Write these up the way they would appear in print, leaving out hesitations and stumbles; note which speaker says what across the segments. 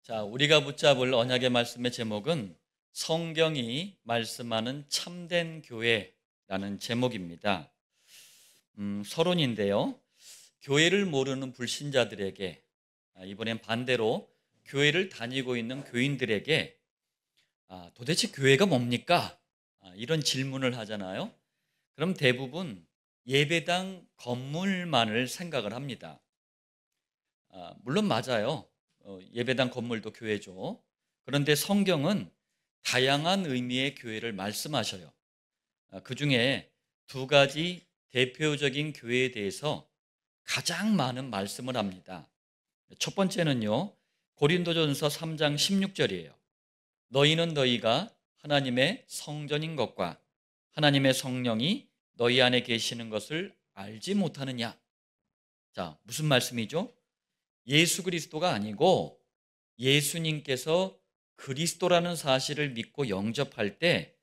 Speaker 1: 자, 우리가 붙잡을 언약의 말씀의 제목은 성경이 말씀하는 참된 교회라는 제목입니다. 서론인데요. 교회를 모르는 불신자들에게, 이번엔 반대로 교회를 다니고 있는 교인들에게 도대체 교회가 뭡니까? 이런 질문을 하잖아요. 그럼 대부분 예배당 건물만을 생각을 합니다. 물론 맞아요. 예배당 건물도 교회죠. 그런데 성경은 다양한 의미의 교회를 말씀하셔요. 그 중에 두 가지 대표적인 교회에 대해서 가장 많은 말씀을 합니다. 첫 번째는요, 고린도전서 3장 16절이에요. 너희는 너희가 하나님의 성전인 것과 하나님의 성령이 너희 안에 계시는 것을 알지 못하느냐. 자, 무슨 말씀이죠? 예수 그리스도가 아니고 예수님께서 그리스도라는 사실을 믿고 영접할 때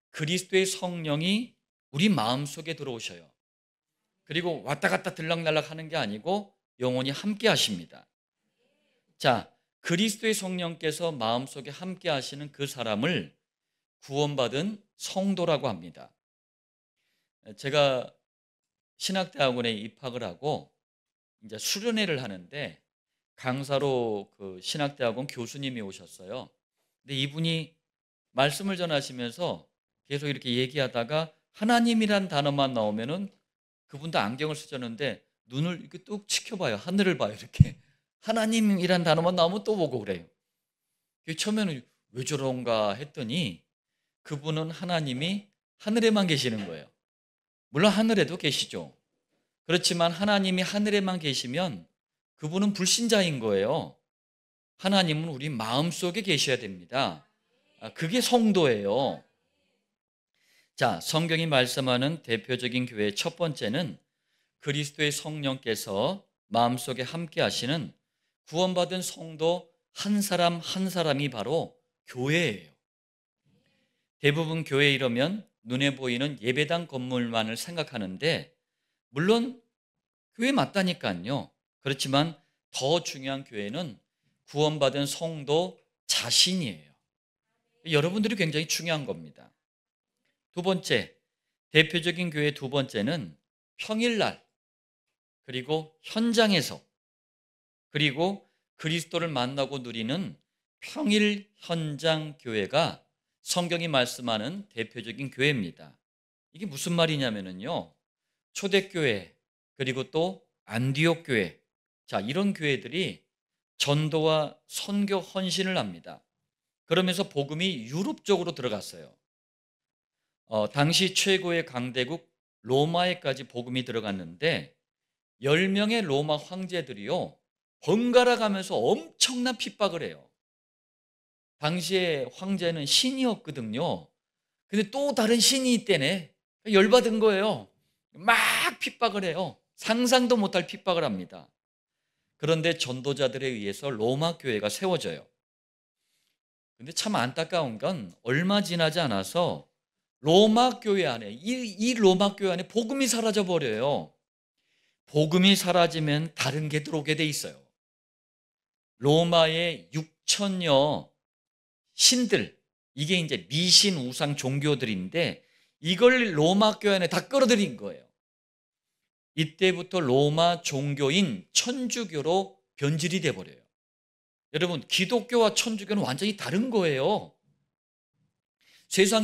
Speaker 1: 그리스도의 성령이 우리 마음속에 들어오셔요. 그리고 왔다 갔다 들락날락 하는 게 아니고 영원히 함께 하십니다. 자, 그리스도의 성령께서 마음속에 함께 하시는 그 사람을 구원받은 성도라고 합니다. 제가 신학대학원에 입학을 하고 이제 수련회를 하는데 강사로 그 신학대학원 교수님이 오셨어요. 근데 이분이 말씀을 전하시면서 계속 이렇게 얘기하다가 하나님이란 단어만 나오면은 그분도 안경을 쓰셨는데 눈을 이렇게 뚝 치켜봐요. 하늘을 봐요. 이렇게. 하나님이란 단어만 나오면 또 보고 그래요. 처음에는 왜 저런가 했더니 그분은 하나님이 하늘에만 계시는 거예요. 물론 하늘에도 계시죠. 그렇지만 하나님이 하늘에만 계시면 그분은 불신자인 거예요. 하나님은 우리 마음속에 계셔야 됩니다. 그게 성도예요. 자, 성경이 말씀하는 대표적인 교회의 첫 번째는 그리스도의 성령께서 마음속에 함께 하시는 구원받은 성도 한 사람 한 사람이 바로 교회예요. 대부분 교회 이러면 눈에 보이는 예배당 건물만을 생각하는데 물론 교회 맞다니까요. 그렇지만 더 중요한 교회는 구원받은 성도 자신이에요. 여러분들이 굉장히 중요한 겁니다. 두 번째, 대표적인 교회 두 번째는 평일날, 그리고 현장에서, 그리고 그리스도를 만나고 누리는 평일 현장 교회가 성경이 말씀하는 대표적인 교회입니다. 이게 무슨 말이냐면요. 초대교회, 그리고 또 안디옥 교회, 자, 이런 교회들이 전도와 선교 헌신을 합니다. 그러면서 복음이 유럽 쪽으로 들어갔어요. 당시 최고의 강대국 로마에까지 복음이 들어갔는데 10명의 로마 황제들이요, 번갈아 가면서 엄청난 핍박을 해요. 당시에 황제는 신이었거든요. 근데 또 다른 신이 있대네. 열받은 거예요. 막 핍박을 해요. 상상도 못할 핍박을 합니다. 그런데 전도자들에 의해서 로마 교회가 세워져요. 근데 참 안타까운 건 얼마 지나지 않아서 로마 교회 안에, 이 로마 교회 안에 복음이 사라져 버려요. 복음이 사라지면 다른 게 들어오게 돼 있어요. 로마의 6천여 신들, 이게 이제 미신 우상 종교들인데 이걸 로마 교회 안에 다 끌어들인 거예요. 이때부터 로마 종교인 천주교로 변질이 돼 버려요. 여러분, 기독교와 천주교는 완전히 다른 거예요. 세상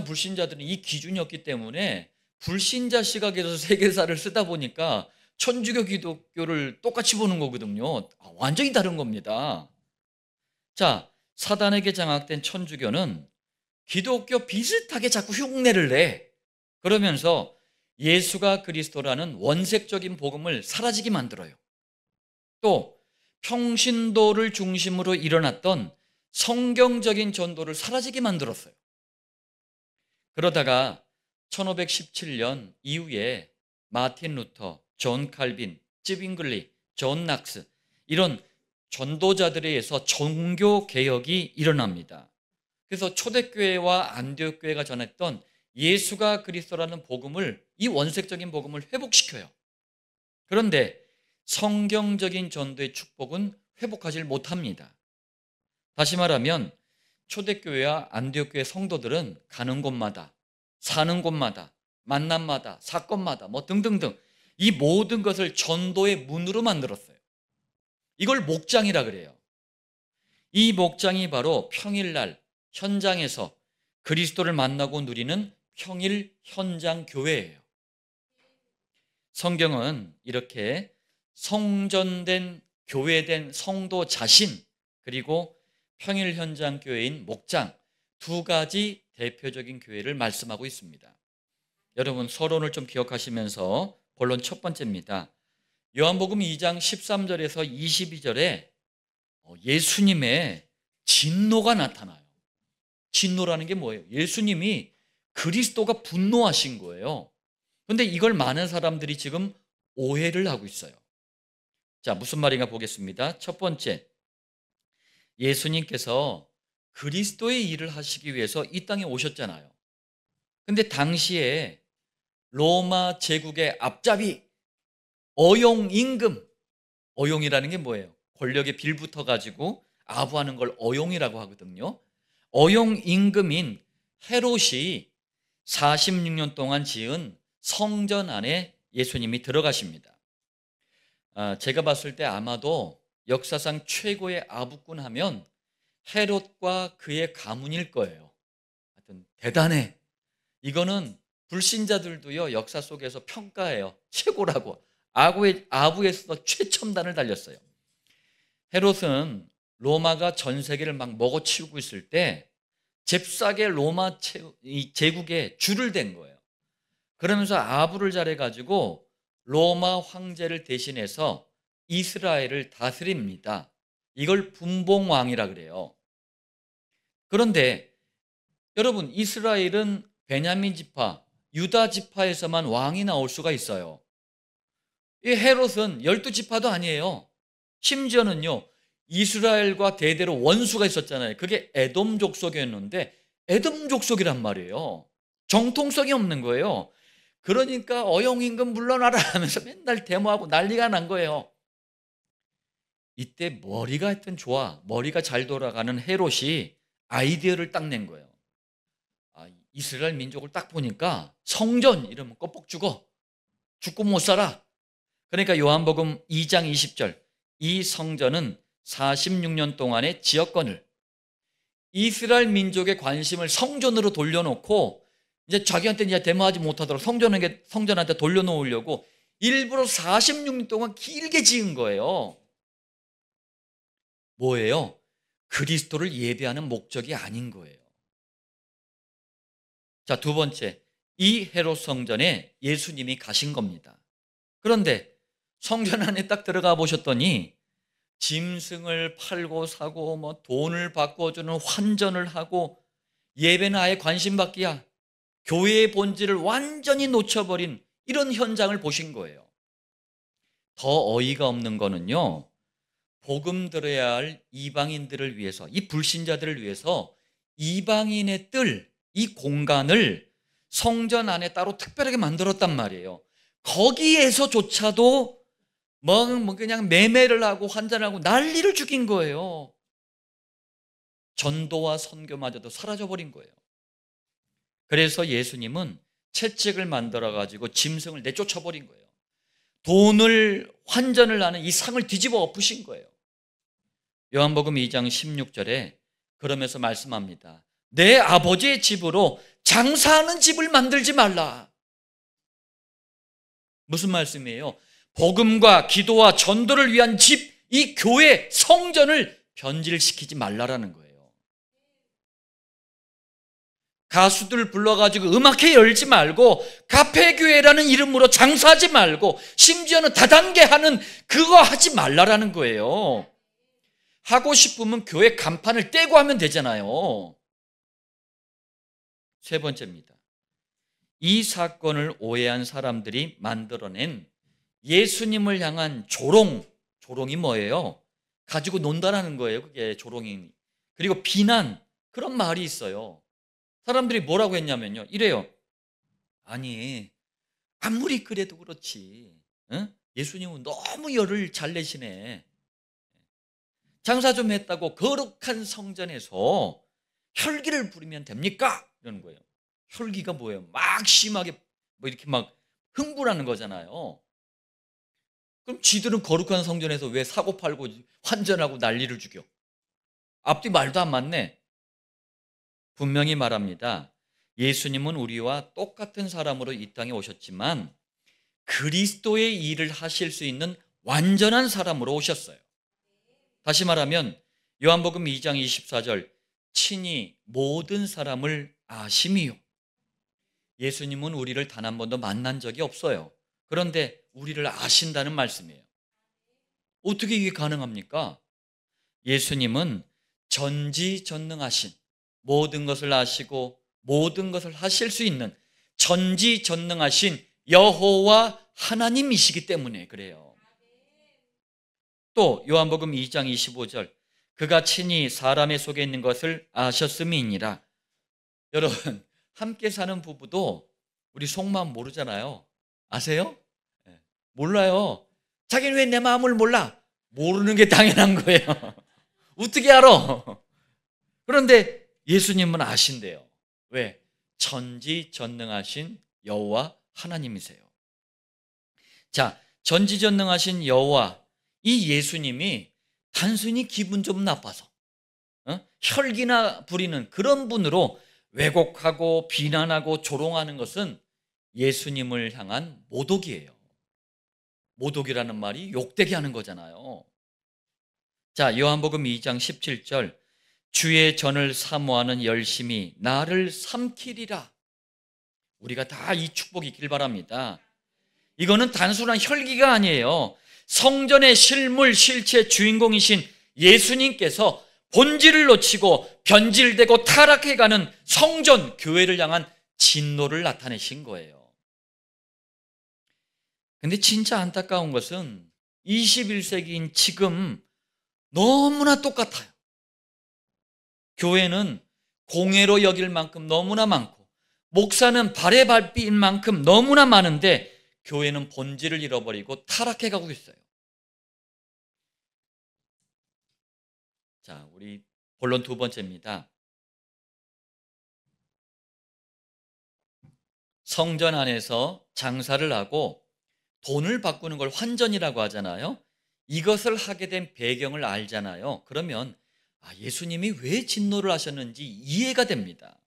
Speaker 1: 불신자들은 이 기준이 없기 때문에 불신자 시각에서 세계사를 쓰다 보니까 천주교 기독교를 똑같이 보는 거거든요. 완전히 다른 겁니다. 자, 사단에게 장악된 천주교는 기독교 비슷하게 자꾸 흉내를 내. 그러면서 예수가 그리스도라는 원색적인 복음을 사라지게 만들어요. 또 평신도를 중심으로 일어났던 성경적인 전도를 사라지게 만들었어요. 그러다가 1517년 이후에 마틴 루터, 존 칼빈, 찌빙글리, 존 낙스, 이런 전도자들에 의해서 종교 개혁이 일어납니다. 그래서 초대교회와 안디옥 교회가 전했던 예수가 그리스도라는 복음을, 이 원색적인 복음을 회복시켜요. 그런데 성경적인 전도의 축복은 회복하지 못합니다. 다시 말하면 초대교회와 안디옥교회 성도들은 가는 곳마다, 사는 곳마다, 만남마다, 사건마다 뭐 등등등 이 모든 것을 전도의 문으로 만들었어요. 이걸 목장이라 그래요. 이 목장이 바로 평일날 현장에서 그리스도를 만나고 누리는 평일 현장 교회예요. 성경은 이렇게 성전된 교회된 성도 자신, 그리고 평일 현장 교회인 목장, 두 가지 대표적인 교회를 말씀하고 있습니다. 여러분 서론을 좀 기억하시면서 본론 첫 번째입니다. 요한복음 2장 13절에서 22절에 예수님의 진노가 나타나요. 진노라는 게 뭐예요? 예수님이 그리스도가 분노하신 거예요. 그런데 이걸 많은 사람들이 지금 오해를 하고 있어요. 자, 무슨 말인가 보겠습니다. 첫 번째, 예수님께서 그리스도의 일을 하시기 위해서 이 땅에 오셨잖아요. 근데 당시에 로마 제국의 앞잡이 어용 임금, 어용이라는 게 뭐예요? 권력에 빌붙어 가지고 아부하는 걸 어용이라고 하거든요. 어용 임금인 헤롯이 46년 동안 지은 성전 안에 예수님이 들어가십니다. 제가 봤을 때 아마도 역사상 최고의 아부꾼 하면 헤롯과 그의 가문일 거예요. 하여튼 대단해. 이거는 불신자들도요 역사 속에서 평가해요. 최고라고. 아부에서도 최첨단을 달렸어요. 헤롯은 로마가 전 세계를 막 먹어치우고 있을 때 잽싸게 로마 제국에 줄을 댄 거예요. 그러면서 아부를 잘해가지고 로마 황제를 대신해서 이스라엘을 다스립니다. 이걸 분봉왕이라 그래요. 그런데 여러분 이스라엘은 베냐민 지파, 유다 지파에서만 왕이 나올 수가 있어요. 이 헤롯은 12지파도 아니에요. 심지어는요 이스라엘과 대대로 원수가 있었잖아요. 그게 에돔 족속이었는데 에돔 족속이란 말이에요. 정통성이 없는 거예요. 그러니까 어용임금 물러나라 하면서 맨날 데모하고 난리가 난 거예요. 이때 머리가 하여튼 좋아, 머리가 잘 돌아가는 헤롯이 아이디어를 딱 낸 거예요. 이스라엘 민족을 딱 보니까 성전 이러면 껍벅 죽고 못 살아. 그러니까 요한복음 2장 20절, 이 성전은 46년 동안의 지역권을, 이스라엘 민족의 관심을 성전으로 돌려놓고 이제 자기한테 이제 데모하지 못하도록 성전한테 돌려놓으려고 일부러 46년 동안 길게 지은 거예요. 뭐예요? 그리스도를 예배하는 목적이 아닌 거예요. 자, 두 번째, 이 헤롯 성전에 예수님이 가신 겁니다. 그런데 성전 안에 딱 들어가 보셨더니 짐승을 팔고 사고 뭐 돈을 바꿔주는 환전을 하고 예배는 아예 관심 받기야, 교회의 본질을 완전히 놓쳐버린 이런 현장을 보신 거예요. 더 어이가 없는 거는요, 복음 들어야 할 이방인들을 위해서, 이 불신자들을 위해서 이방인의 뜰, 이 공간을 성전 안에 따로 특별하게 만들었단 말이에요. 거기에서조차도 뭐 그냥 매매를 하고 환전하고 난리를 죽인 거예요. 전도와 선교마저도 사라져버린 거예요. 그래서 예수님은 채찍을 만들어 가지고 짐승을 내쫓아버린 거예요. 돈을 환전을 하는 이 상을 뒤집어 엎으신 거예요. 요한복음 2장 16절에 그러면서 말씀합니다. 내 아버지의 집으로 장사하는 집을 만들지 말라. 무슨 말씀이에요? 복음과 기도와 전도를 위한 집, 이 교회 성전을 변질시키지 말라라는 거예요. 가수들 불러가지고 음악회 열지 말고 카페교회라는 이름으로 장사하지 말고 심지어는 다단계 하는 그거 하지 말라라는 거예요. 하고 싶으면 교회 간판을 떼고 하면 되잖아요. 세 번째입니다. 이 사건을 오해한 사람들이 만들어낸 예수님을 향한 조롱이 뭐예요? 가지고 논다라는 거예요. 그게 조롱이. 그리고 비난, 그런 말이 있어요. 사람들이 뭐라고 했냐면요, 이래요. 아니 아무리 그래도 그렇지, 응? 예수님은 너무 열을 잘 내시네. 장사 좀 했다고 거룩한 성전에서 혈기를 부리면 됩니까? 이러는 거예요. 혈기가 뭐예요? 막 심하게 뭐 이렇게 막 흥분하는 거잖아요. 그럼 지들은 거룩한 성전에서 왜 사고 팔고 환전하고 난리를 죽여? 앞뒤 말도 안 맞네. 분명히 말합니다. 예수님은 우리와 똑같은 사람으로 이 땅에 오셨지만 그리스도의 일을 하실 수 있는 완전한 사람으로 오셨어요. 다시 말하면 요한복음 2장 24절 친히 모든 사람을 아심이요. 예수님은 우리를 단 한 번도 만난 적이 없어요. 그런데 우리를 아신다는 말씀이에요. 어떻게 이게 가능합니까? 예수님은 전지전능하신, 모든 것을 아시고 모든 것을 하실 수 있는 전지전능하신 여호와 하나님이시기 때문에 그래요. 또 요한복음 2장 25절 그가 친히 사람의 속에 있는 것을 아셨음이니라. 여러분, 함께 사는 부부도 우리 속마음 모르잖아요. 아세요? 네. 몰라요. 자기는 왜 내 마음을 몰라? 모르는 게 당연한 거예요. 어떻게 알아? 그런데 예수님은 아신대요. 왜? 전지전능하신 여호와 하나님이세요. 자, 전지전능하신 여호와, 이 예수님이 단순히 기분 좀 나빠서 혈기나 부리는 그런 분으로 왜곡하고 비난하고 조롱하는 것은 예수님을 향한 모독이에요. 모독이라는 말이 욕되게 하는 거잖아요. 자, 요한복음 2장 17절 주의 전을 사모하는 열심이 나를 삼키리라. 우리가 다 이 축복이 있길 바랍니다. 이거는 단순한 혈기가 아니에요. 성전의 실물 실체 주인공이신 예수님께서 본질을 놓치고 변질되고 타락해가는 성전 교회를 향한 진노를 나타내신 거예요. 근데 진짜 안타까운 것은 21세기인 지금 너무나 똑같아요. 교회는 공회로 여길 만큼 너무나 많고 목사는 발에 밟힌 만큼 너무나 많은데 교회는 본질을 잃어버리고 타락해가고 있어요. 자, 우리 본론 두 번째입니다. 성전 안에서 장사를 하고 돈을 바꾸는 걸 환전이라고 하잖아요. 이것을 하게 된 배경을 알잖아요. 그러면 예수님이 왜 진노를 하셨는지 이해가 됩니다.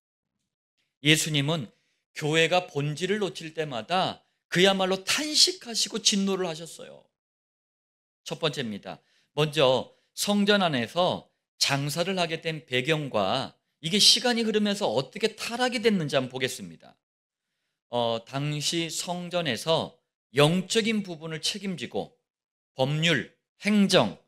Speaker 1: 예수님은 교회가 본질을 놓칠 때마다 그야말로 탄식하시고 진노를 하셨어요. 첫 번째입니다. 먼저 성전 안에서 장사를 하게 된 배경과 이게 시간이 흐르면서 어떻게 타락이 됐는지 한번 보겠습니다. 당시 성전에서 영적인 부분을 책임지고 법률, 행정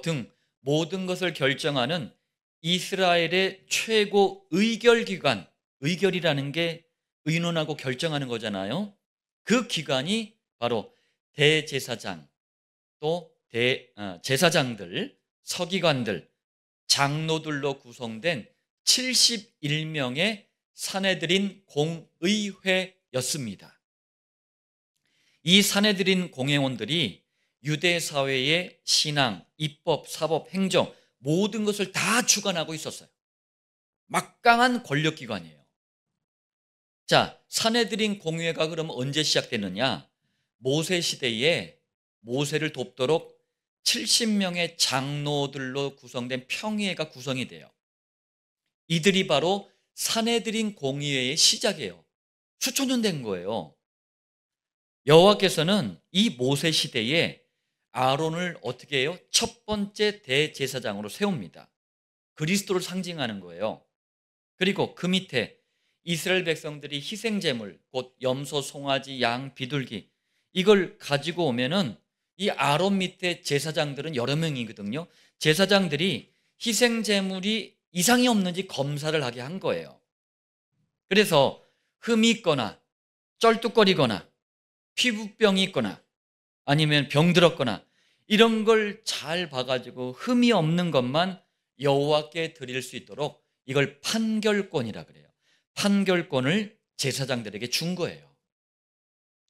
Speaker 1: 등 모든 것을 결정하는 이스라엘의 최고 의결기관, 의결이라는 게 의논하고 결정하는 거잖아요. 그 기관이 바로 대제사장, 또 제사장들, 서기관들, 장로들로 구성된 71명의 산헤드린 공의회였습니다. 이 산헤드린 공회원들이 유대 사회의 신앙, 입법, 사법, 행정 모든 것을 다 주관하고 있었어요. 막강한 권력기관이에요. 자, 산헤드린 공회가 그럼 언제 시작됐느냐? 모세 시대에 모세를 돕도록 70명의 장로들로 구성된 평의회가 구성이 돼요. 이들이 바로 산헤드린 공의회의 시작이에요. 수천 년 된 거예요. 여호와께서는 이 모세 시대에 아론을 어떻게 해요? 첫 번째 대제사장으로 세웁니다. 그리스도를 상징하는 거예요. 그리고 그 밑에 이스라엘 백성들이 희생제물, 곧 염소, 송아지, 양, 비둘기 이걸 가지고 오면은 이 아론 밑에 제사장들은 여러 명이거든요. 제사장들이 희생제물이 이상이 없는지 검사를 하게 한 거예요. 그래서 흠이 있거나 쩔뚝거리거나 피부병이 있거나 아니면 병들었거나 이런 걸 잘 봐가지고 흠이 없는 것만 여호와께 드릴 수 있도록 이걸 판결권이라 그래요. 판결권을 제사장들에게 준 거예요.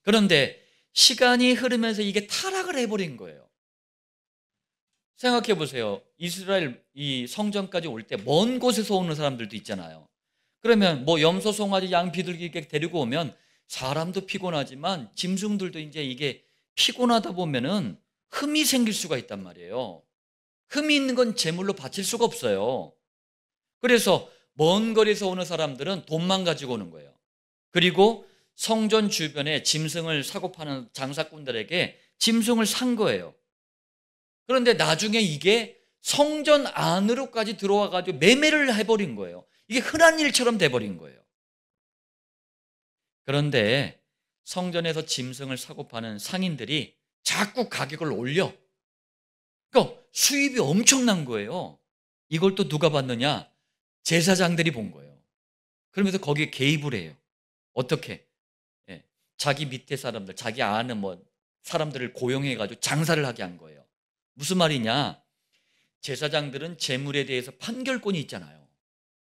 Speaker 1: 그런데 시간이 흐르면서 이게 타락을 해버린 거예요. 생각해 보세요. 이스라엘 이 성전까지 올 때 먼 곳에서 오는 사람들도 있잖아요. 그러면 뭐 염소, 송아지, 양, 비둘기 이렇게 데리고 오면 사람도 피곤하지만 짐승들도 이제 이게 피곤하다 보면은 흠이 생길 수가 있단 말이에요. 흠이 있는 건 제물로 바칠 수가 없어요. 그래서 먼 거리에서 오는 사람들은 돈만 가지고 오는 거예요. 그리고 성전 주변에 짐승을 사고 파는 장사꾼들에게 짐승을 산 거예요. 그런데 나중에 이게 성전 안으로까지 들어와 가지고 매매를 해버린 거예요. 이게 흔한 일처럼 돼버린 거예요. 그런데 성전에서 짐승을 사고 파는 상인들이 자꾸 가격을 올려. 그러니까 수입이 엄청난 거예요. 이걸 또 누가 봤느냐? 제사장들이 본 거예요. 그러면서 거기에 개입을 해요. 어떻게? 예, 자기 밑에 사람들, 자기 아는 뭐 사람들을 고용해가지고 장사를 하게 한 거예요. 무슨 말이냐? 제사장들은 재물에 대해서 판결권이 있잖아요.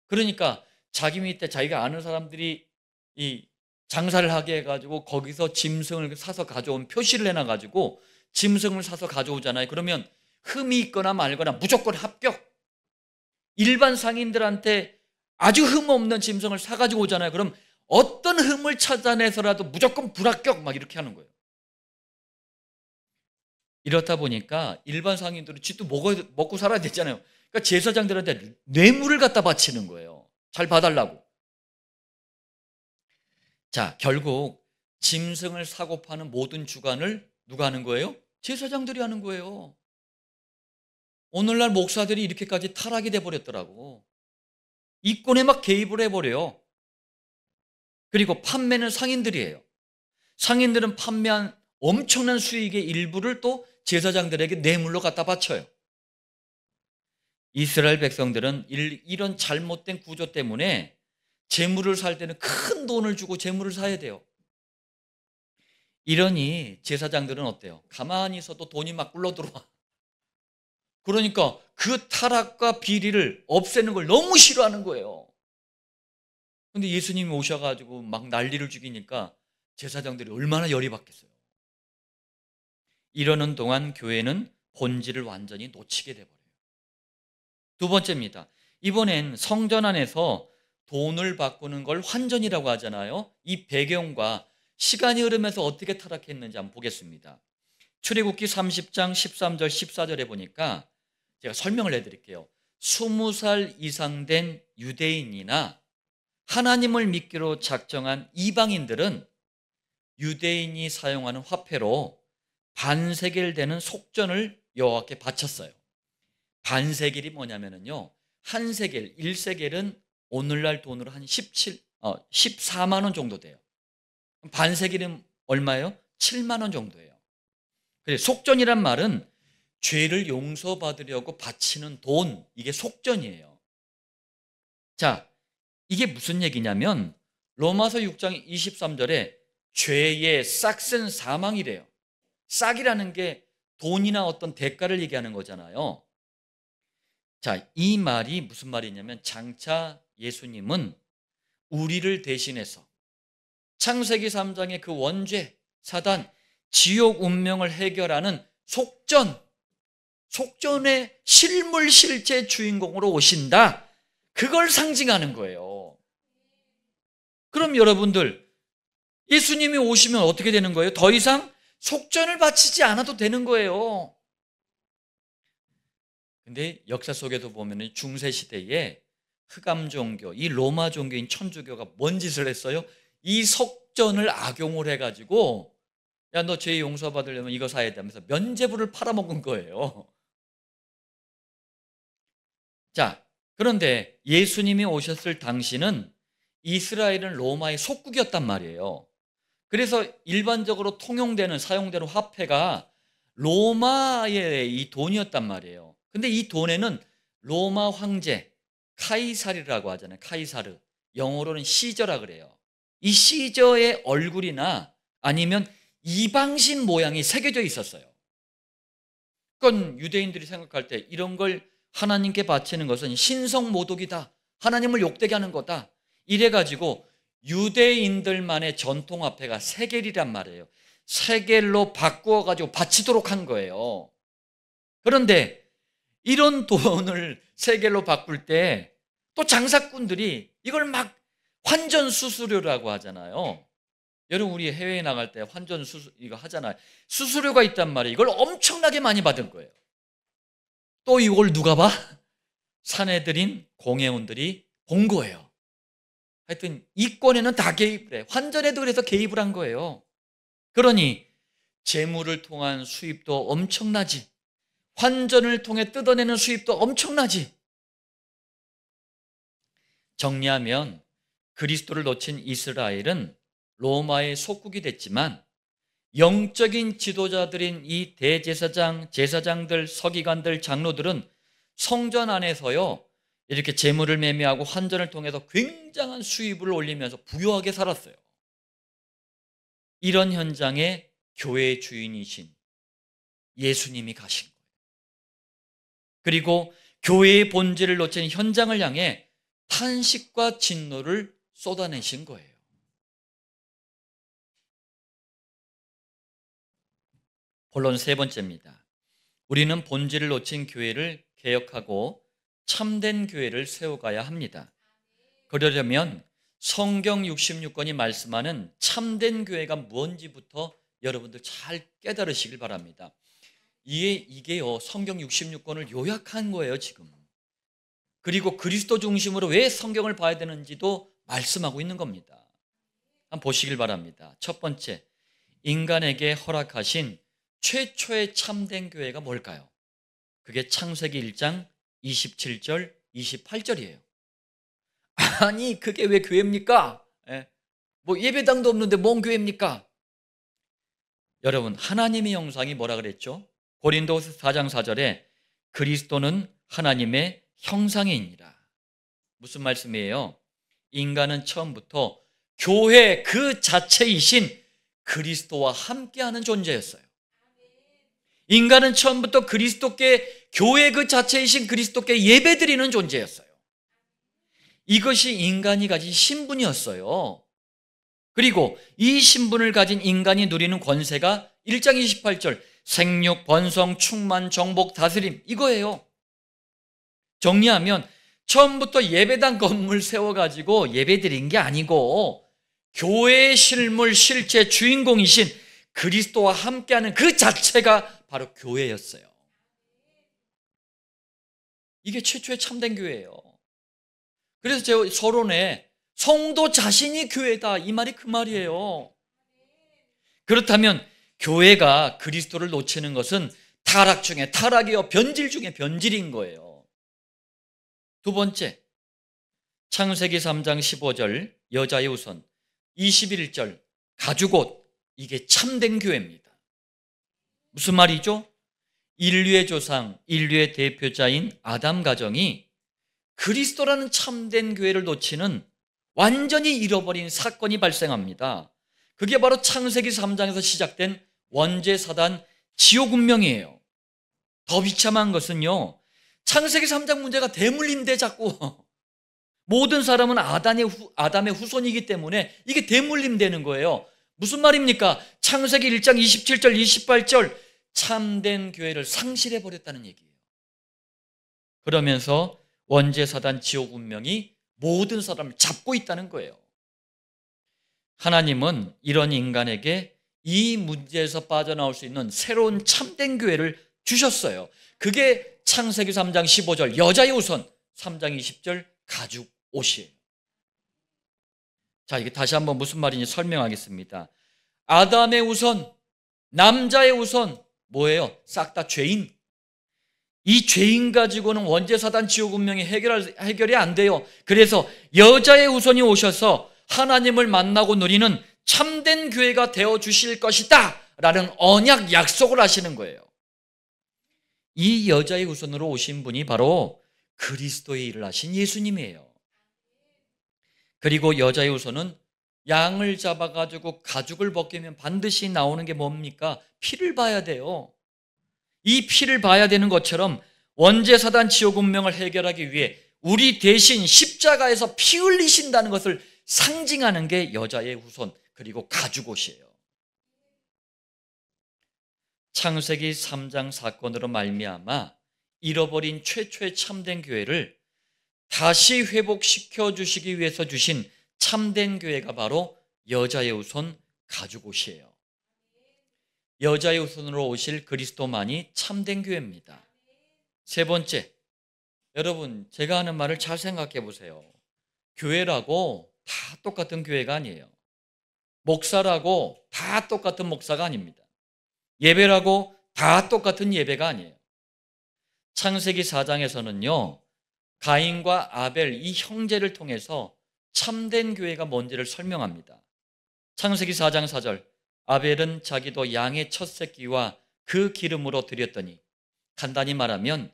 Speaker 1: 그러니까 자기 밑에 자기가 아는 사람들이 이 장사를 하게 해가지고 거기서 짐승을 사서 가져온 표시를 해놔가지고 짐승을 사서 가져오잖아요. 그러면 흠이 있거나 말거나 무조건 합격. 일반 상인들한테 아주 흠 없는 짐승을 사가지고 오잖아요. 그럼 어떤 흠을 찾아내서라도 무조건 불합격 막 이렇게 하는 거예요. 이렇다 보니까 일반 상인들은 쥐도 먹고 살아야 되잖아요. 그러니까 제사장들한테 뇌물을 갖다 바치는 거예요. 잘 봐달라고. 자, 결국 짐승을 사고 파는 모든 주관을 누가 하는 거예요? 제사장들이 하는 거예요. 오늘날 목사들이 이렇게까지 타락이 돼버렸더라고. 이권에 막 개입을 해버려요. 그리고 판매는 상인들이에요. 상인들은 판매한 엄청난 수익의 일부를 또 제사장들에게 뇌물로 갖다 바쳐요. 이스라엘 백성들은 이런 잘못된 구조 때문에 재물을 살 때는 큰 돈을 주고 재물을 사야 돼요. 이러니 제사장들은 어때요? 가만히 있어도 돈이 막 굴러들어와. 그러니까 그 타락과 비리를 없애는 걸 너무 싫어하는 거예요. 근데 예수님이 오셔가지고 막 난리를 죽이니까 제사장들이 얼마나 열이 받겠어요. 이러는 동안 교회는 본질을 완전히 놓치게 돼버려요. 두 번째입니다. 이번엔 성전 안에서 돈을 바꾸는 걸 환전이라고 하잖아요. 이 배경과 시간이 흐르면서 어떻게 타락했는지 한번 보겠습니다. 출애굽기 30장 13절 14절에 보니까 제가 설명을 해드릴게요. 20살 이상 된 유대인이나 하나님을 믿기로 작정한 이방인들은 유대인이 사용하는 화폐로 반세겔 되는 속전을 여호와께 바쳤어요. 반세겔이 뭐냐면요, 한 세겔, 1세겔은 오늘날 돈으로 한 14만 원 정도 돼요. 반세겔은 얼마예요? 7만 원 정도예요. 그래서 속전이란 말은 죄를 용서받으려고 바치는 돈, 이게 속전이에요. 자, 이게 무슨 얘기냐면 로마서 6장 23절에 죄의 싹은 사망이래요. 싹이라는 게 돈이나 어떤 대가를 얘기하는 거잖아요. 자, 이 말이 무슨 말이냐면 장차 예수님은 우리를 대신해서 창세기 3장의 그 원죄, 사단, 지옥 운명을 해결하는 속전의 실물 실제 주인공으로 오신다. 그걸 상징하는 거예요. 그럼 여러분들, 예수님이 오시면 어떻게 되는 거예요? 더 이상 속전을 바치지 않아도 되는 거예요. 근데 역사 속에도 보면 중세 시대에 흑암 종교, 이 로마 종교인 천주교가 뭔 짓을 했어요? 이 속전을 악용을 해가지고, 야, 너 죄 용서받으려면 이거 사야 돼 하면서 면죄부를 팔아먹은 거예요. 자, 그런데 예수님이 오셨을 당시는 이스라엘은 로마의 속국이었단 말이에요. 그래서 일반적으로 통용되는, 사용되는 화폐가 로마의 이 돈이었단 말이에요. 근데 이 돈에는 로마 황제, 카이사르라고 하잖아요. 카이사르. 영어로는 시저라 그래요. 이 시저의 얼굴이나 아니면 이방신 모양이 새겨져 있었어요. 그건 유대인들이 생각할 때 이런 걸 하나님께 바치는 것은 신성모독이다. 하나님을 욕되게 하는 거다. 이래가지고 유대인들만의 전통화폐가 세겔이란 말이에요. 세겔로 바꾸어가지고 바치도록 한 거예요. 그런데 이런 돈을 세겔로 바꿀 때 또 장사꾼들이 이걸 막 환전 수수료라고 하잖아요. 여러분, 우리 해외에 나갈 때 환전 이거 하잖아요. 수수료가 있단 말이에요. 이걸 엄청나게 많이 받은 거예요. 또 이걸 누가 봐? 사내들인 공회원들이 본 거예요. 하여튼 이권에는 다 개입을 해. 환전에도 그래서 개입을 한 거예요. 그러니 재물을 통한 수입도 엄청나지, 환전을 통해 뜯어내는 수입도 엄청나지. 정리하면 그리스도를 놓친 이스라엘은 로마의 속국이 됐지만 영적인 지도자들인 이 대제사장, 제사장들, 서기관들, 장로들은 성전 안에서요 이렇게 재물을 매매하고 환전을 통해서 굉장한 수입을 올리면서 부유하게 살았어요. 이런 현장에 교회의 주인이신 예수님이 가신 거예요. 그리고 교회의 본질을 놓친 현장을 향해 탄식과 진노를 쏟아내신 거예요. 본론 세 번째입니다. 우리는 본질을 놓친 교회를 개혁하고 참된 교회를 세워가야 합니다. 그러려면 성경 66권이 말씀하는 참된 교회가 뭔지부터 여러분들 잘 깨달으시길 바랍니다. 이게요, 성경 66권을 요약한 거예요, 지금. 그리고 그리스도 중심으로 왜 성경을 봐야 되는지도 말씀하고 있는 겁니다. 한번 보시길 바랍니다. 첫 번째, 인간에게 허락하신 최초의 참된 교회가 뭘까요? 그게 창세기 1장 27절, 28절이에요. 아니, 그게 왜 교회입니까? 뭐 예배당도 없는데 뭔 교회입니까? 여러분, 하나님의 형상이 뭐라 그랬죠? 고린도서 4장 4절에 그리스도는 하나님의 형상이니라. 무슨 말씀이에요? 인간은 처음부터 교회 그 자체이신 그리스도와 함께하는 존재였어요. 인간은 처음부터 그리스도께, 교회 그 자체이신 그리스도께 예배드리는 존재였어요. 이것이 인간이 가진 신분이었어요. 그리고 이 신분을 가진 인간이 누리는 권세가 1장 28절 생육, 번성, 충만, 정복, 다스림, 이거예요. 정리하면 처음부터 예배당 건물 세워가지고 예배드린 게 아니고 교회의 실물, 실제 주인공이신 그리스도와 함께하는 그 자체가 바로 교회였어요. 이게 최초의 참된 교회예요. 그래서 제 서론에 성도 자신이 교회다, 이 말이 그 말이에요. 그렇다면 교회가 그리스도를 놓치는 것은 타락 중에 타락이요, 변질 중에 변질인 거예요. 두 번째, 창세기 3장 15절 여자의 우선, 21절 가죽옷, 이게 참된 교회입니다. 무슨 말이죠? 인류의 조상, 인류의 대표자인 아담 가정이 그리스도라는 참된 교회를 놓치는 완전히 잃어버린 사건이 발생합니다. 그게 바로 창세기 3장에서 시작된 원죄사단 지옥운명이에요. 더 비참한 것은요, 창세기 3장 문제가 대물림돼 자꾸. 모든 사람은 아담의 후손이기 때문에 이게 대물림되는 거예요. 무슨 말입니까? 창세기 1장 27절, 28절 참된 교회를 상실해버렸다는 얘기예요. 그러면서 원죄사단 지옥 운명이 모든 사람을 잡고 있다는 거예요. 하나님은 이런 인간에게 이 문제에서 빠져나올 수 있는 새로운 참된 교회를 주셨어요. 그게 창세기 3장 15절 여자의 우선, 3장 20절 가죽 옷이에요. 자, 이게 다시 한번 무슨 말인지 설명하겠습니다. 아담의 우선, 남자의 우선 뭐예요? 싹 다 죄인. 이 죄인 가지고는 원죄사단 지옥 운명이 해결이 안 돼요. 그래서 여자의 우선이 오셔서 하나님을 만나고 누리는 참된 교회가 되어주실 것이다 라는 언약 약속을 하시는 거예요. 이 여자의 우선으로 오신 분이 바로 그리스도의 일을 하신 예수님이에요. 그리고 여자의 우선은 양을 잡아가지고 가죽을 벗기면 반드시 나오는 게 뭡니까? 피를 봐야 돼요. 이 피를 봐야 되는 것처럼 원죄사단 지옥 운명을 해결하기 위해 우리 대신 십자가에서 피 흘리신다는 것을 상징하는 게 여자의 후손, 그리고 가죽옷이에요. 창세기 3장 사건으로 말미암아 잃어버린 최초의 참된 교회를 다시 회복시켜 주시기 위해서 주신 참된 교회가 바로 여자의 후손 가죽옷이에요. 여자의 후손으로 오실 그리스도만이 참된 교회입니다. 세 번째, 여러분 제가 하는 말을 잘 생각해 보세요. 교회라고 다 똑같은 교회가 아니에요. 목사라고 다 똑같은 목사가 아닙니다. 예배라고 다 똑같은 예배가 아니에요. 창세기 4장에서는요, 가인과 아벨 이 형제를 통해서 참된 교회가 뭔지를 설명합니다. 창세기 4장 4절, 아벨은 자기도 양의 첫 새끼와 그 기름으로 드렸더니, 간단히 말하면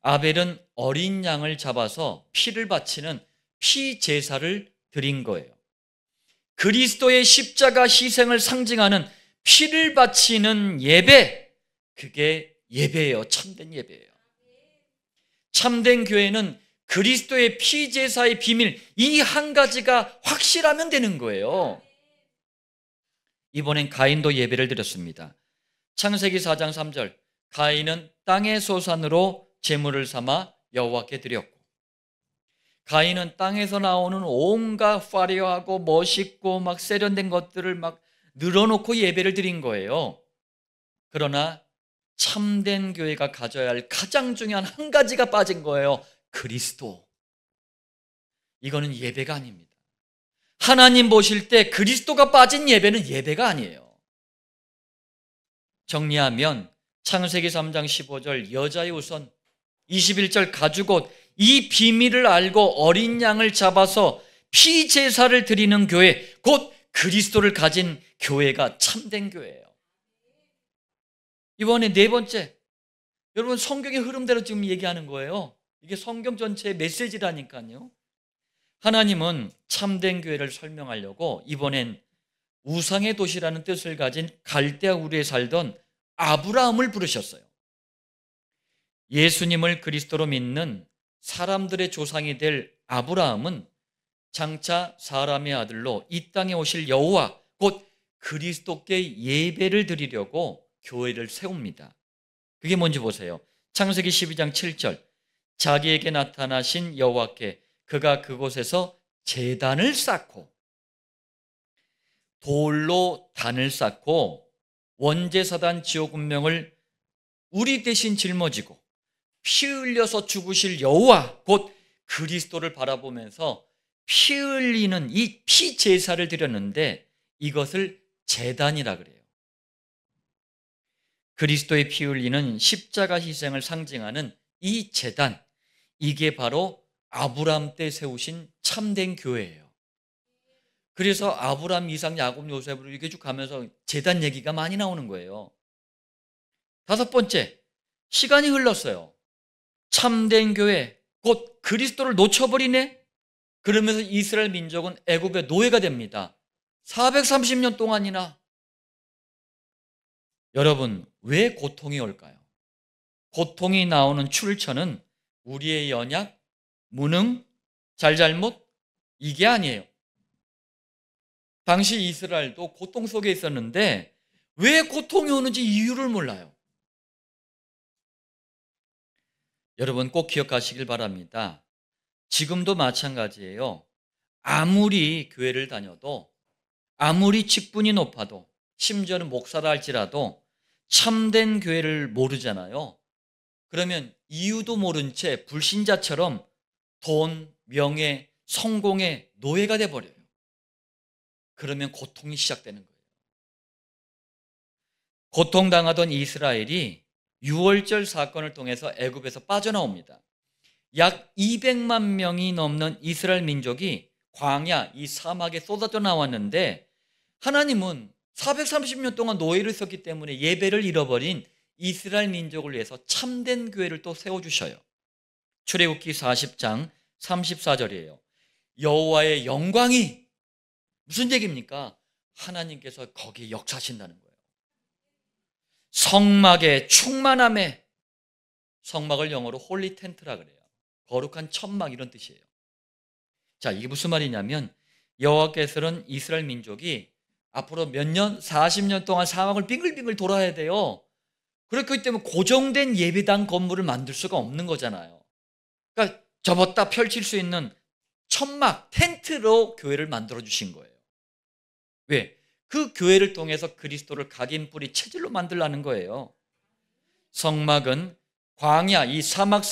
Speaker 1: 아벨은 어린 양을 잡아서 피를 바치는 피 제사를 드린 거예요. 그리스도의 십자가 희생을 상징하는 피를 바치는 예배, 그게 예배예요. 참된 예배예요. 참된 교회는 그리스도의 피 제사의 비밀, 이 한 가지가 확실하면 되는 거예요. 이번엔 가인도 예배를 드렸습니다. 창세기 4장 3절, 가인은 땅의 소산으로 제물을 삼아 여호와께 드렸고, 가인은 땅에서 나오는 온갖 화려하고 멋있고 막 세련된 것들을 막 늘어놓고 예배를 드린 거예요. 그러나 참된 교회가 가져야 할 가장 중요한 한 가지가 빠진 거예요. 그리스도. 이거는 예배가 아닙니다. 하나님 보실 때 그리스도가 빠진 예배는 예배가 아니에요. 정리하면 창세기 3장 15절 여자의 후손, 21절 가죽옷, 이 비밀을 알고 어린 양을 잡아서 피 제사를 드리는 교회, 곧 그리스도를 가진 교회가 참된 교회예요. 이번에 네 번째, 여러분 성경의 흐름대로 지금 얘기하는 거예요. 이게 성경 전체의 메시지라니까요. 하나님은 참된 교회를 설명하려고 이번엔 우상의 도시라는 뜻을 가진 갈대아 우르에 살던 아브라함을 부르셨어요. 예수님을 그리스도로 믿는 사람들의 조상이 될 아브라함은 장차 사람의 아들로 이 땅에 오실 여호와, 곧 그리스도께 예배를 드리려고 교회를 세웁니다. 그게 뭔지 보세요. 창세기 12장 7절, 자기에게 나타나신 여호와께 그가 그곳에서 제단을 쌓고, 돌로 단을 쌓고 원제사단 지옥운명을 우리 대신 짊어지고 피 흘려서 죽으실 여호와, 곧 그리스도를 바라보면서 피 흘리는 이 피 제사를 드렸는데 이것을 제단이라 그래요. 그리스도의 피 흘리는 십자가 희생을 상징하는 이 제단, 이게 바로 아브라함 때 세우신 참된 교회예요. 그래서 아브라함, 이삭, 야곱, 요셉으로 이렇게 쭉 가면서 제단 얘기가 많이 나오는 거예요. 다섯 번째, 시간이 흘렀어요. 참된 교회, 곧 그리스도를 놓쳐버리네? 그러면서 이스라엘 민족은 애굽의 노예가 됩니다. 430년 동안이나. 여러분, 왜 고통이 올까요? 고통이 나오는 출처는 우리의 연약, 무능, 잘잘못, 이게 아니에요. 당시 이스라엘도 고통 속에 있었는데 왜 고통이 오는지 이유를 몰라요. 여러분 꼭 기억하시길 바랍니다. 지금도 마찬가지예요. 아무리 교회를 다녀도, 아무리 직분이 높아도, 심지어는 목사라 할지라도 참된 교회를 모르잖아요. 그러면 이유도 모른 채 불신자처럼 돈, 명예, 성공의 노예가 돼버려요. 그러면 고통이 시작되는 거예요. 고통당하던 이스라엘이 유월절 사건을 통해서 애굽에서 빠져나옵니다. 약 200만 명이 넘는 이스라엘 민족이 광야, 이 사막에 쏟아져 나왔는데 하나님은 430년 동안 노예를 썼기 때문에 예배를 잃어버린 이스라엘 민족을 위해서 참된 교회를 또 세워주셔요. 출애굽기 40장 34절이에요. 여호와의 영광이, 무슨 얘기입니까? 하나님께서 거기에 역사하신다는 거예요. 성막의 충만함에, 성막을 영어로 홀리 텐트라 그래요. 거룩한 천막, 이런 뜻이에요. 자, 이게 무슨 말이냐면 여호와께서는 이스라엘 민족이 앞으로 몇 년, 40년 동안 사막을 빙글빙글 돌아야 돼요. 그렇기 때문에 고정된 예배당 건물을 만들 수가 없는 거잖아요. 그러니까 접었다 펼칠 수 있는 천막, 텐트로 교회를 만들어 주신 거예요. 왜? 그 교회를 통해서 그리스도를 각인 뿌리 체질로 만들라는 거예요. 성막은 광야, 이 사막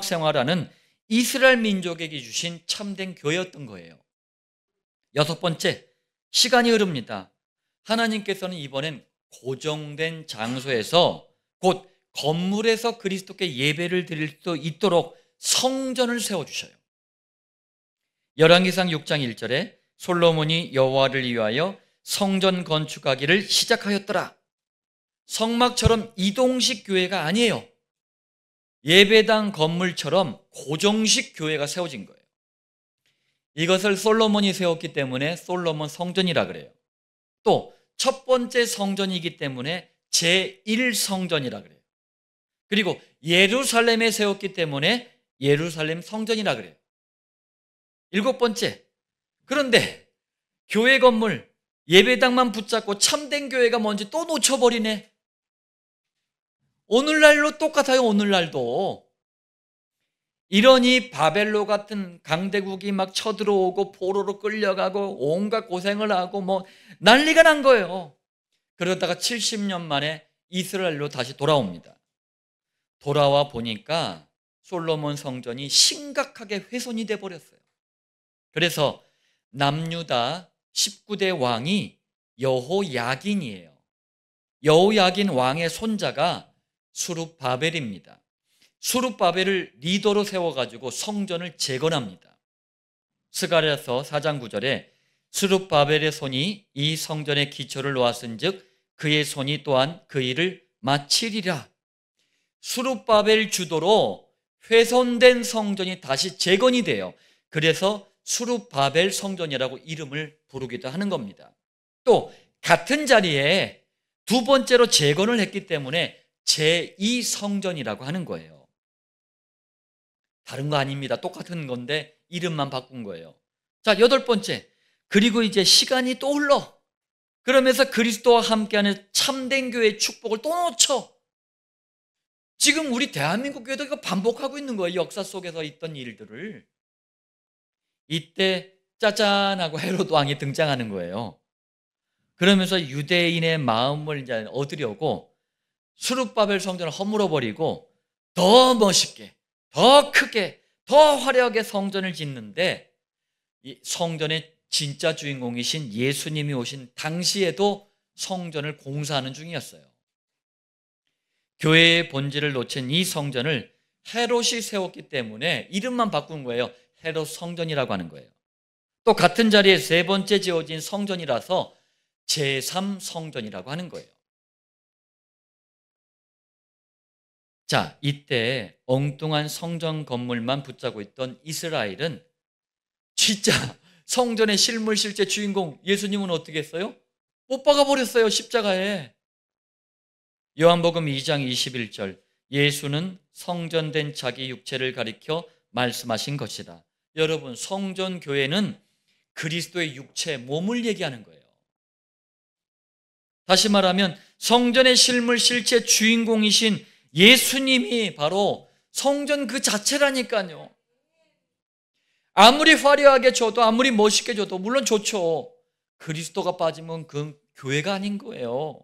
Speaker 1: 생활하는 이스라엘 민족에게 주신 참된 교회였던 거예요. 여섯 번째, 시간이 흐릅니다. 하나님께서는 이번엔 고정된 장소에서, 곧 건물에서 그리스도께 예배를 드릴 수 있도록 성전을 세워주셔요. 열왕기상 6장 1절에 솔로몬이 여호와를 위하여 성전 건축하기를 시작하였더라. 성막처럼 이동식 교회가 아니에요. 예배당 건물처럼 고정식 교회가 세워진 거예요. 이것을 솔로몬이 세웠기 때문에 솔로몬 성전이라 그래요. 또 첫 번째 성전이기 때문에 제1성전이라 그래요. 그리고 예루살렘에 세웠기 때문에 예루살렘 성전이라 그래요. 일곱 번째, 그런데 교회 건물, 예배당만 붙잡고 참된 교회가 뭔지 또 놓쳐버리네. 오늘날로 똑같아요. 오늘날도 이러니 바벨로 같은 강대국이 막 쳐들어오고 포로로 끌려가고 온갖 고생을 하고 뭐 난리가 난 거예요. 그러다가 70년 만에 이스라엘로 다시 돌아옵니다. 돌아와 보니까 솔로몬 성전이 심각하게 훼손이 돼 버렸어요. 그래서 남유다 19대 왕이 여호야긴이에요. 여호야긴 왕의 손자가 수룹바벨입니다. 수룹바벨을 리더로 세워가지고 성전을 재건합니다. 스가랴서 4장 9절에 수룹바벨의 손이 이 성전의 기초를 놓았은즉 그의 손이 또한 그 일을 마치리라. 수룹바벨 주도로 훼손된 성전이 다시 재건이 돼요. 그래서 수룹바벨 성전이라고 이름을 부르기도 하는 겁니다. 또 같은 자리에 두 번째로 재건을 했기 때문에 제2성전이라고 하는 거예요. 다른 거 아닙니다. 똑같은 건데 이름만 바꾼 거예요. 자, 여덟 번째. 그리고 이제 시간이 또 흘러. 그러면서 그리스도와 함께하는 참된 교회의 축복을 또 놓쳐. 지금 우리 대한민국 교회도 이거 반복하고 있는 거예요. 역사 속에서 있던 일들을. 이때 짜잔 하고 헤롯 왕이 등장하는 거예요. 그러면서 유대인의 마음을 이제 얻으려고 수룹바벨 성전을 허물어버리고 더 멋있게, 더 크게, 더 화려하게 성전을 짓는데, 이 성전의 진짜 주인공이신 예수님이 오신 당시에도 성전을 공사하는 중이었어요. 교회의 본질을 놓친 이 성전을 헤롯이 세웠기 때문에 이름만 바꾼 거예요. 헤롯 성전이라고 하는 거예요. 또 같은 자리에 세 번째 지어진 성전이라서 제3성전이라고 하는 거예요. 자, 이때 엉뚱한 성전 건물만 붙잡고 있던 이스라엘은 진짜 성전의 실물 실제 주인공 예수님은 어떻게 했어요? 못 박아버렸어요. 십자가에. 요한복음 2장 21절, 예수는 성전된 자기 육체를 가리켜 말씀하신 것이다. 여러분, 성전 교회는 그리스도의 육체, 몸을 얘기하는 거예요. 다시 말하면 성전의 실물 실체 주인공이신 예수님이 바로 성전 그 자체라니까요. 아무리 화려하게 줘도, 아무리 멋있게 줘도 물론 좋죠. 그리스도가 빠지면 그 교회가 아닌 거예요.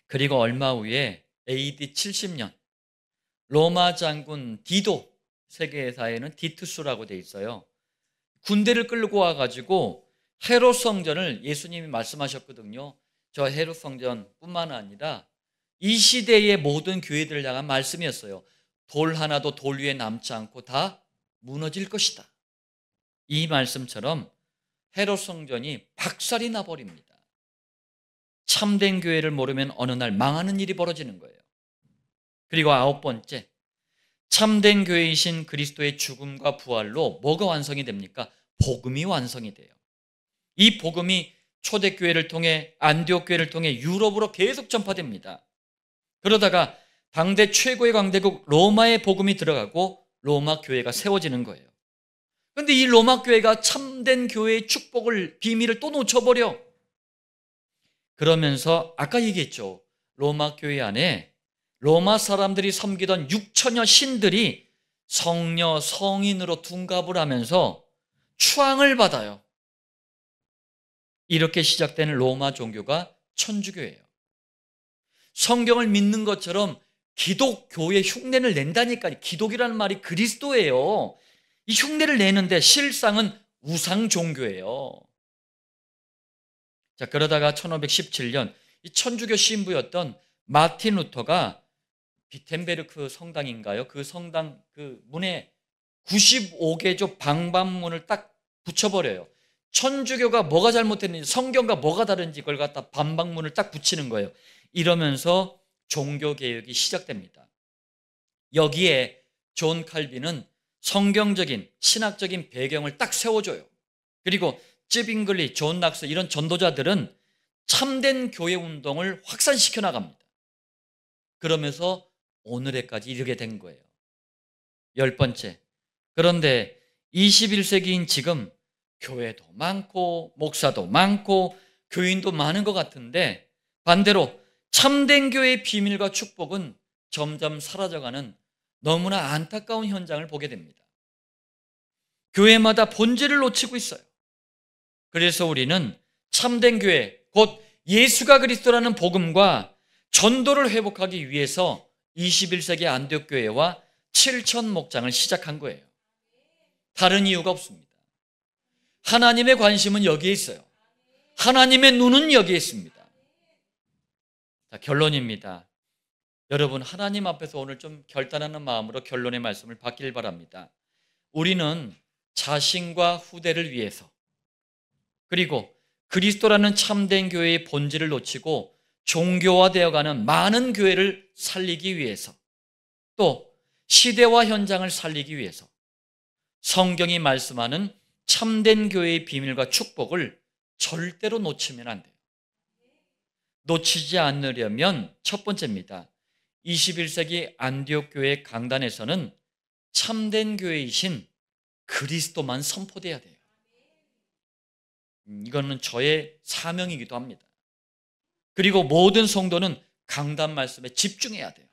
Speaker 1: 그리고 얼마 후에 AD 70년 로마 장군 디도, 세계사에는 디투스라고 돼 있어요. 군대를 끌고 와가지고 헤롯 성전을, 예수님이 말씀하셨거든요. 저 헤롯 성전뿐만 아니라 이 시대의 모든 교회들을 향한 말씀이었어요. 돌 하나도 돌 위에 남지 않고 다 무너질 것이다. 이 말씀처럼 헤롯 성전이 박살이 나버립니다. 참된 교회를 모르면 어느 날 망하는 일이 벌어지는 거예요. 그리고 아홉 번째, 참된 교회이신 그리스도의 죽음과 부활로 뭐가 완성이 됩니까? 복음이 완성이 돼요. 이 복음이 초대교회를 통해, 안디옥 교회를 통해 유럽으로 계속 전파됩니다. 그러다가 당대 최고의 강대국 로마의 복음이 들어가고 로마 교회가 세워지는 거예요. 그런데 이 로마 교회가 참된 교회의 축복을, 비밀을 또 놓쳐버려. 그러면서 아까 얘기했죠. 로마 교회 안에 로마 사람들이 섬기던 6천여 신들이 성녀, 성인으로 둔갑을 하면서 추앙을 받아요. 이렇게 시작되는 로마 종교가 천주교예요. 성경을 믿는 것처럼 기독교의 흉내를 낸다니까요. 기독이라는 말이 그리스도예요. 이 흉내를 내는데 실상은 우상 종교예요. 자, 그러다가 1517년 이 천주교 신부였던 마틴 루터가 비텐베르크 성당인가요? 그 성당 그 문에 95개조 방방문을 딱 붙여버려요. 천주교가 뭐가 잘못됐는지, 성경과 뭐가 다른지 그걸 갖다 방방문을 딱 붙이는 거예요. 이러면서 종교개혁이 시작됩니다. 여기에 존 칼빈은 성경적인 신학적인 배경을 딱 세워줘요. 그리고 찌빙글리, 존 낙스 이런 전도자들은 참된 교회 운동을 확산시켜 나갑니다. 그러면서 오늘에까지 이르게 된 거예요. 10번째, 그런데 21세기인 지금 교회도 많고 목사도 많고 교인도 많은 것 같은데 반대로 참된 교회의 비밀과 축복은 점점 사라져가는 너무나 안타까운 현장을 보게 됩니다. 교회마다 본질을 놓치고 있어요. 그래서 우리는 참된 교회, 곧 예수가 그리스도라는 복음과 전도를 회복하기 위해서 21세기 안디옥 교회와 7천 목장을 시작한 거예요. 다른 이유가 없습니다. 하나님의 관심은 여기에 있어요. 하나님의 눈은 여기에 있습니다. 자, 결론입니다. 여러분, 하나님 앞에서 오늘 좀 결단하는 마음으로 결론의 말씀을 받길 바랍니다. 우리는 자신과 후대를 위해서, 그리고 그리스도라는 참된 교회의 본질을 놓치고 종교화되어가는 많은 교회를 살리기 위해서, 또 시대와 현장을 살리기 위해서 성경이 말씀하는 참된 교회의 비밀과 축복을 절대로 놓치면 안 돼요. 놓치지 않으려면 첫 번째입니다. 21세기 안디옥 교회 강단에서는 참된 교회이신 그리스도만 선포돼야 돼요. 이거는 저의 사명이기도 합니다. 그리고 모든 성도는 강단 말씀에 집중해야 돼요.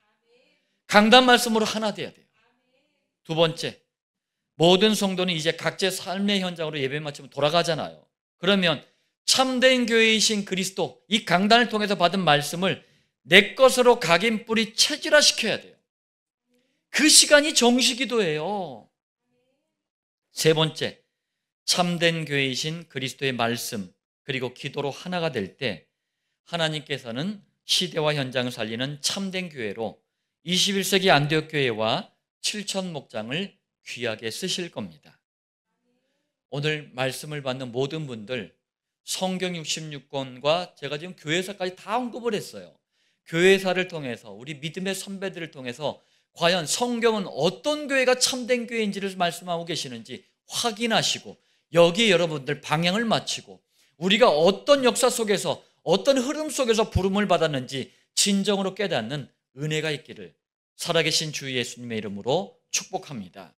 Speaker 1: 강단 말씀으로 하나 돼야 돼요. 두 번째, 모든 성도는 이제 각자의 삶의 현장으로 예배 마치면 돌아가잖아요. 그러면 참된 교회이신 그리스도, 이 강단을 통해서 받은 말씀을 내 것으로 각인 뿌리 체질화시켜야 돼요. 그 시간이 정시기도예요. 세 번째, 참된 교회이신 그리스도의 말씀 그리고 기도로 하나가 될 때 하나님께서는 시대와 현장을 살리는 참된 교회로 21세기 안디옥 교회와 7천 목장을 귀하게 쓰실 겁니다. 오늘 말씀을 받는 모든 분들 성경 66권과 제가 지금 교회사까지 다 언급을 했어요. 교회사를 통해서 우리 믿음의 선배들을 통해서 과연 성경은 어떤 교회가 참된 교회인지를 말씀하고 계시는지 확인하시고 여기에 여러분들 방향을 맞추고 우리가 어떤 역사 속에서 어떤 흐름 속에서 부름을 받았는지 진정으로 깨닫는 은혜가 있기를 살아계신 주 예수님의 이름으로 축복합니다.